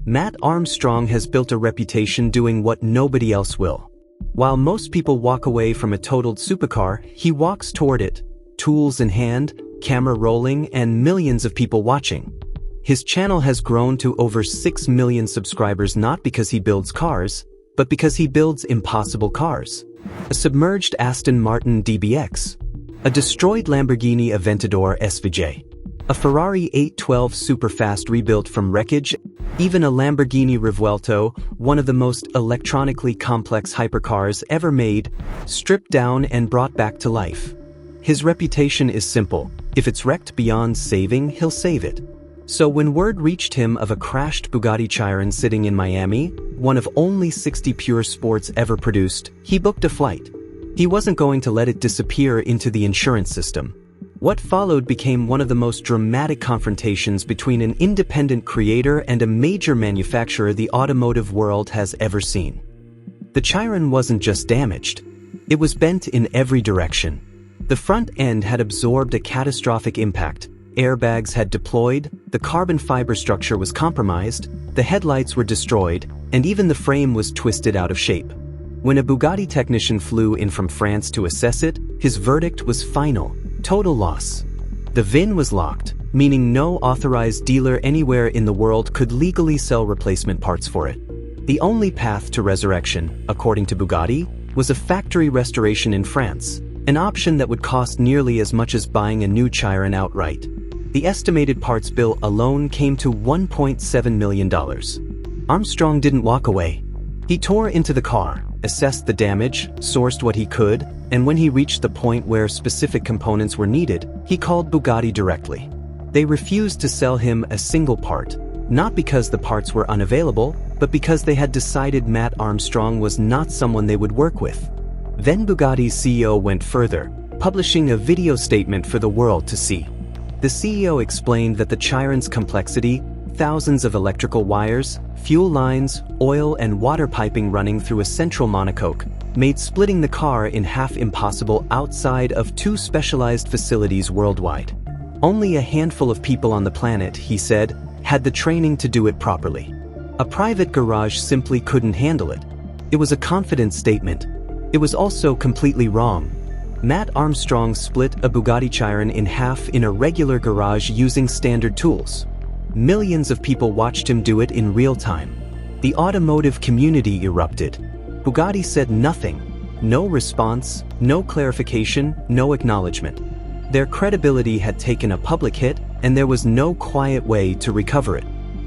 Matt Armstrong has built a reputation doing what nobody else will. While most people walk away from a totaled supercar, he walks toward it, tools in hand, camera rolling, and millions of people watching. His channel has grown to over 6 million subscribers not because he builds cars, but because he builds impossible cars. A submerged Aston Martin DBX, a destroyed Lamborghini Aventador SVJ, a Ferrari 812 superfast rebuilt from wreckage, even a Lamborghini Revuelto, one of the most electronically complex hypercars ever made, stripped down and brought back to life. His reputation is simple. If it's wrecked beyond saving, he'll save it. So when word reached him of a crashed Bugatti Chiron sitting in Miami, one of only 60 pure sports ever produced, he booked a flight. He wasn't going to let it disappear into the insurance system. What followed became one of the most dramatic confrontations between an independent creator and a major manufacturer the automotive world has ever seen. The Chiron wasn't just damaged. It was bent in every direction. The front end had absorbed a catastrophic impact. Airbags had deployed, the carbon fiber structure was compromised, the headlights were destroyed, and even the frame was twisted out of shape. When a Bugatti technician flew in from France to assess it, his verdict was final: total loss. The VIN was locked, meaning no authorized dealer anywhere in the world could legally sell replacement parts for it. The only path to resurrection, according to Bugatti, was a factory restoration in France, an option that would cost nearly as much as buying a new Chiron outright. The estimated parts bill alone came to $1.7 million. Armstrong didn't walk away. He tore into the car, assessed the damage, sourced what he could, and when he reached the point where specific components were needed, he called Bugatti directly. They refused to sell him a single part, not because the parts were unavailable, but because they had decided Matt Armstrong was not someone they would work with. Then Bugatti's CEO went further, publishing a video statement for the world to see. The CEO explained that the Chiron's complexity, thousands of electrical wires, fuel lines, oil and water piping running through a central monocoque, made splitting the car in half impossible outside of 2 specialized facilities worldwide. Only a handful of people on the planet, he said, had the training to do it properly. A private garage simply couldn't handle it. It was a confident statement. It was also completely wrong. Matt Armstrong split a Bugatti Chiron in half in a regular garage using standard tools. Millions of people watched him do it in real time. The automotive community erupted. Bugatti said nothing. No response, no clarification, no acknowledgement. Their credibility had taken a public hit, and there was no quiet way to recover it.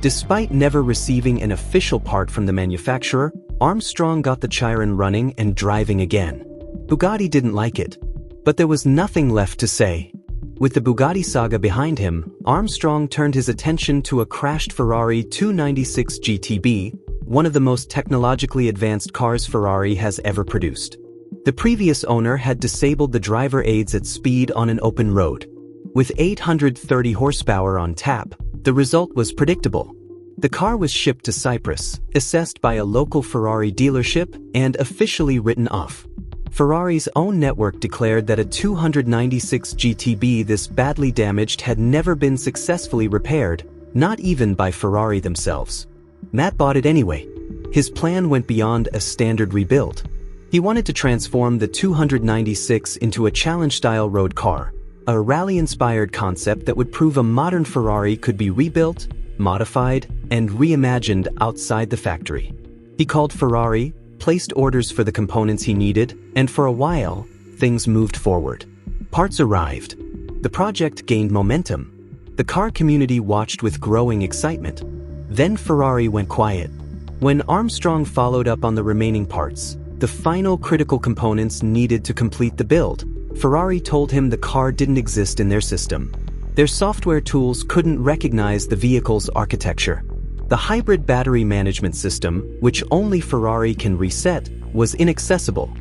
Despite never receiving an official part from the manufacturer, Armstrong got the Chiron running and driving again. Bugatti didn't like it, but there was nothing left to say. With the Bugatti saga behind him, Armstrong turned his attention to a crashed Ferrari 296 GTB, one of the most technologically advanced cars Ferrari has ever produced. The previous owner had disabled the driver aids at speed on an open road. With 830 horsepower on tap, the result was predictable. The car was shipped to Cyprus, assessed by a local Ferrari dealership, and officially written off. Ferrari's own network declared that a 296 GTB this badly damaged had never been successfully repaired, not even by Ferrari themselves. Matt bought it anyway. His plan went beyond a standard rebuild. He wanted to transform the 296 into a challenge-style road car, a rally-inspired concept that would prove a modern Ferrari could be rebuilt, modified, and reimagined outside the factory. He called Ferrari, placed orders for the components he needed, and for a while, things moved forward. Parts arrived. The project gained momentum. The car community watched with growing excitement. Then Ferrari went quiet. When Armstrong followed up on the remaining parts, the final critical components needed to complete the build, Ferrari told him the car didn't exist in their system. Their software tools couldn't recognize the vehicle's architecture. The hybrid battery management system, which only Ferrari can reset, was inaccessible.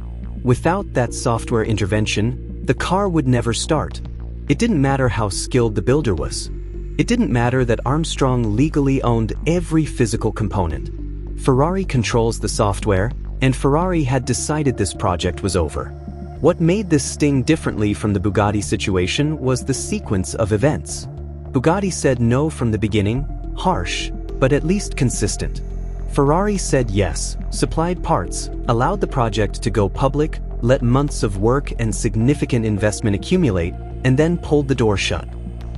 Without that software intervention, the car would never start. It didn't matter how skilled the builder was. It didn't matter that Armstrong legally owned every physical component. Ferrari controls the software, and Ferrari had decided this project was over. What made this sting differently from the Bugatti situation was the sequence of events. Bugatti said no from the beginning, harsh, but at least consistent. Ferrari said yes, supplied parts, allowed the project to go public, let months of work and significant investment accumulate, and then pulled the door shut.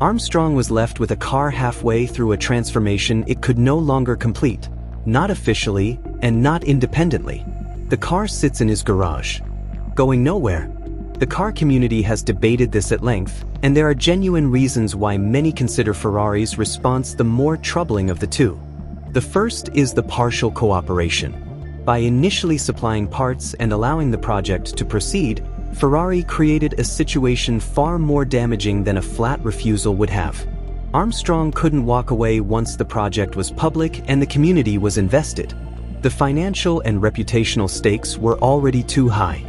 Armstrong was left with a car halfway through a transformation it could no longer complete, not officially and not independently. The car sits in his garage, going nowhere. The car community has debated this at length, and there are genuine reasons why many consider Ferrari's response the more troubling of the two. The first is the partial cooperation. By initially supplying parts and allowing the project to proceed, Ferrari created a situation far more damaging than a flat refusal would have. Armstrong couldn't walk away once the project was public and the community was invested. The financial and reputational stakes were already too high.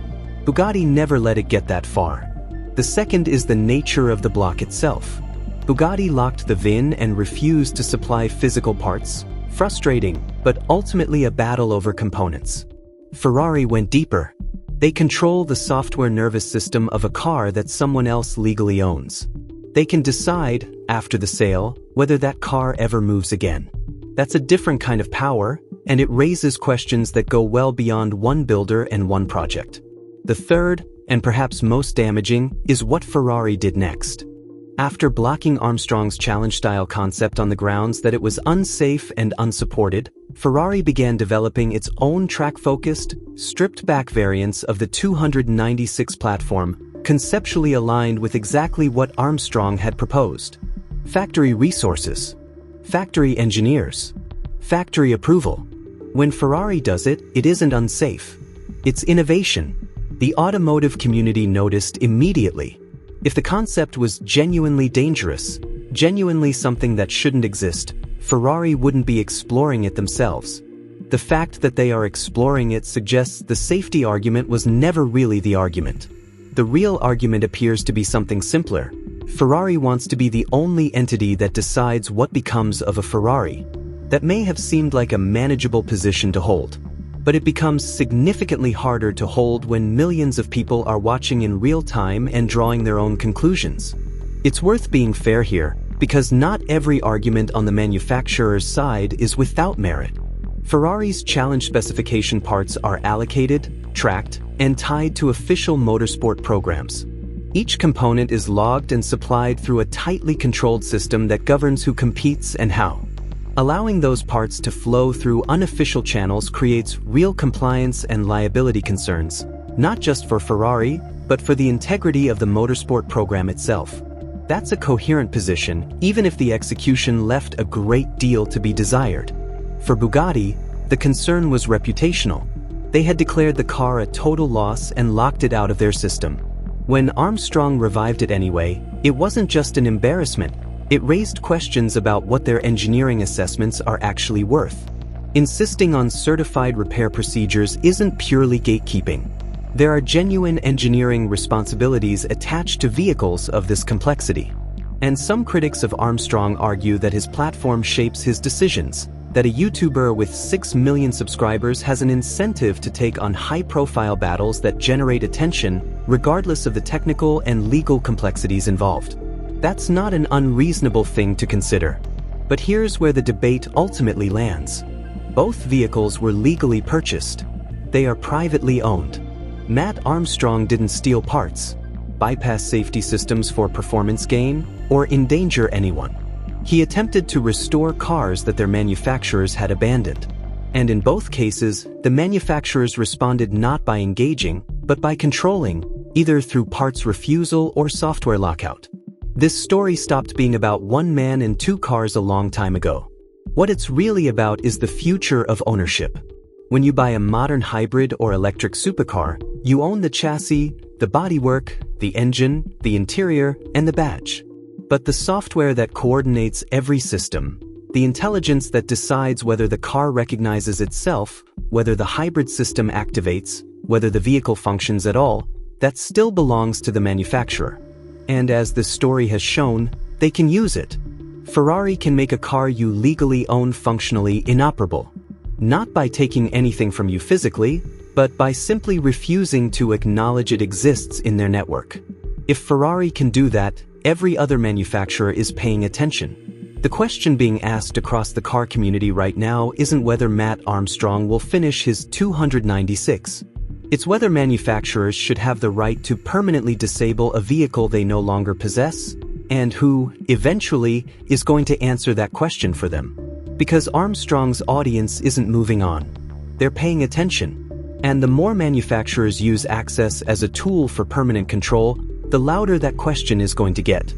Bugatti never let it get that far. The second is the nature of the block itself. Bugatti locked the VIN and refused to supply physical parts, frustrating, but ultimately a battle over components. Ferrari went deeper. They control the software nervous system of a car that someone else legally owns. They can decide, after the sale, whether that car ever moves again. That's a different kind of power, and it raises questions that go well beyond one builder and one project. The third, and perhaps most damaging, is what Ferrari did next. After blocking Armstrong's challenge-style concept on the grounds that it was unsafe and unsupported, Ferrari began developing its own track-focused, stripped-back variants of the 296 platform, conceptually aligned with exactly what Armstrong had proposed. Factory resources. Factory engineers. Factory approval. When Ferrari does it, it isn't unsafe. It's innovation. The automotive community noticed immediately. If the concept was genuinely dangerous, genuinely something that shouldn't exist, Ferrari wouldn't be exploring it themselves. The fact that they are exploring it suggests the safety argument was never really the argument. The real argument appears to be something simpler. Ferrari wants to be the only entity that decides what becomes of a Ferrari. That may have seemed like a manageable position to hold. But it becomes significantly harder to hold when millions of people are watching in real time and drawing their own conclusions. It's worth being fair here, because not every argument on the manufacturer's side is without merit. Ferrari's challenge specification parts are allocated, tracked, and tied to official motorsport programs. Each component is logged and supplied through a tightly controlled system that governs who competes and how. Allowing those parts to flow through unofficial channels creates real compliance and liability concerns, not just for Ferrari, but for the integrity of the motorsport program itself. That's a coherent position, even if the execution left a great deal to be desired. For Bugatti, the concern was reputational. They had declared the car a total loss and locked it out of their system. When Armstrong revived it anyway, it wasn't just an embarrassment. It raised questions about what their engineering assessments are actually worth. Insisting on certified repair procedures isn't purely gatekeeping. There are genuine engineering responsibilities attached to vehicles of this complexity. And some critics of Armstrong argue that his platform shapes his decisions, that a YouTuber with 6 million subscribers has an incentive to take on high-profile battles that generate attention, regardless of the technical and legal complexities involved. That's not an unreasonable thing to consider. But here's where the debate ultimately lands. Both vehicles were legally purchased. They are privately owned. Matt Armstrong didn't steal parts, bypass safety systems for performance gain, or endanger anyone. He attempted to restore cars that their manufacturers had abandoned. And in both cases, the manufacturers responded not by engaging, but by controlling, either through parts refusal or software lockout. This story stopped being about one man and two cars a long time ago. What it's really about is the future of ownership. When you buy a modern hybrid or electric supercar, you own the chassis, the bodywork, the engine, the interior, and the badge. But the software that coordinates every system, the intelligence that decides whether the car recognizes itself, whether the hybrid system activates, whether the vehicle functions at all, that still belongs to the manufacturer. And as this story has shown, they can use it. Ferrari can make a car you legally own functionally inoperable. Not by taking anything from you physically, but by simply refusing to acknowledge it exists in their network. If Ferrari can do that, every other manufacturer is paying attention. The question being asked across the car community right now isn't whether Matt Armstrong will finish his 296. It's whether manufacturers should have the right to permanently disable a vehicle they no longer possess, and who, eventually, is going to answer that question for them. Because Armstrong's audience isn't moving on. They're paying attention. And the more manufacturers use access as a tool for permanent control, the louder that question is going to get.